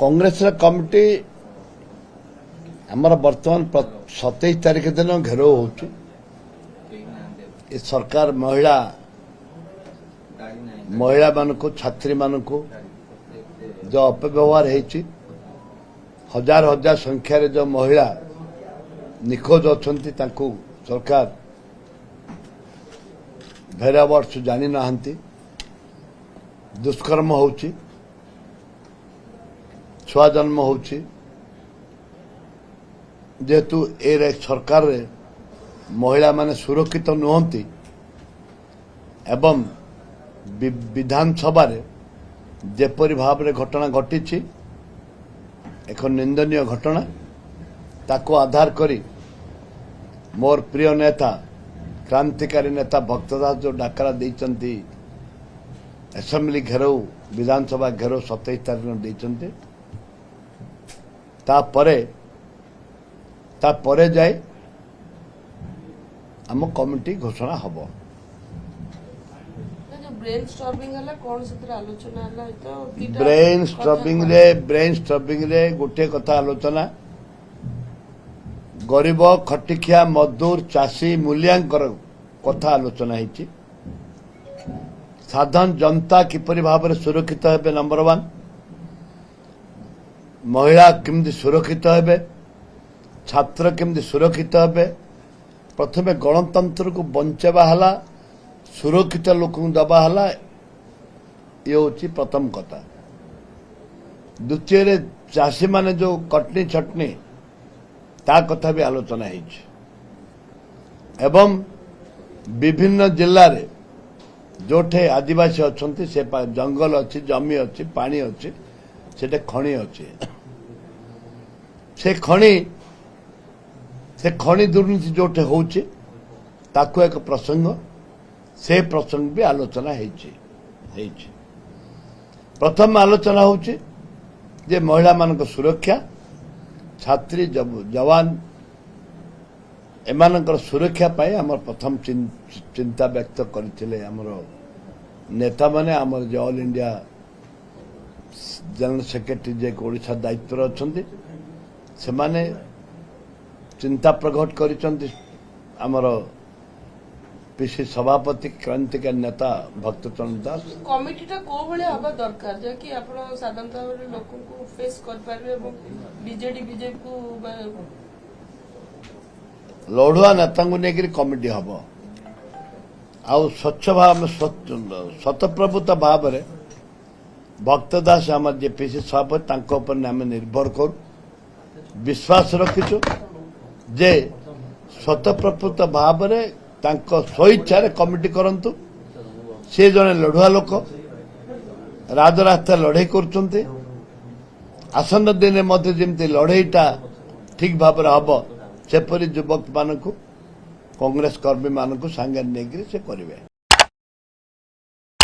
Congress committee आमर बर्तमान 27 तारीख दिन घेराव हो सरकार महिला मान को छात्री मान को जो अपव्यवहार है हजार हजार संख्यार जो महिला निखोज अच्छा सरकार भेरा वर्ष जानी ना दुष्कर्म हो छुआ जन्म हो जेहेतु ए सरकार रे महिला माने सुरक्षित नुहंती एवं विधानसभा रे जेपरी भाव रे घटना घटी एक निंदनीय घटना ताको आधार करी मोर प्रिय नेता क्रांतिकारी नेता भक्तदास जो डाकरा देइचंती असेंबली घेराव विधानसभा घेराव 27 तारीख देइचंती तापरे जाए आम कमिटी घोषणा हम ब्रेन स्टॉपिंग रे गोटे कथा आलोचना गरीब खटिखिया मजदूर चाषी मूल्यांकर कथा आलोचना है साधारण जनता किपरि भाव में सुरक्षित हेबे नंबर 1 महिला केमती सुरक्षित हेबे छात्र केमती सुरक्षित हेबे प्रथमे गणतंत्र को बंचावा हला सुरक्षित लोक दबा हला ये होची प्रथम कथा द्वितीय चाषी माने जो कटनी छटनी ता कथा भी आलोचना है एवं विभिन्न जिल्ला रे जोठे आदिवासी अच्छे से जंगल अच्छी जमी अच्छी पानी अच्छी से खणी अच्छी से खणी दुर्नीति जोटे होची ताकू एक प्रसंग से प्रसंग भी आलोचना है प्रथम आलोचना होची जे महिला मान सुरक्षा छात्री जवान एमानकर सुरक्षा पाई आमर प्रथम चिंता व्यक्त करथिले आमर नेता माने आमर जे ऑल इंडिया जनरल सेक्रेटरी जे ओडिशा दायित्व अच्छे से माने चिंता प्रकट करिसंती आमर पीसी सभापति क्रांतिकारी नेता भक्तचरण दास कमिटीटा को भले हबा दरकार जे कि आपण साधारणतः लोक को फेस कर पारे एवं बीजेडी बीजेपी को लड़ुआ नेता को लेकर कमिटी हम आउ स्वच्छ भाव शतप्रभुत भाव में भक्तदास आम जे पीसी सभापति आम निर्भर कर विश्वास रखीचु जे शतप्रभुत भाव में स्वेच्छा कमिटी करंतु से जने लड़ुआ लोक राजरास्ता लड़े कर आसन्न दिन में जमी लड़ईटा ठीक भाव हम सेपरी युवक मान कांग्रेस कर्मी मान सांगे नहीं से करेंगे।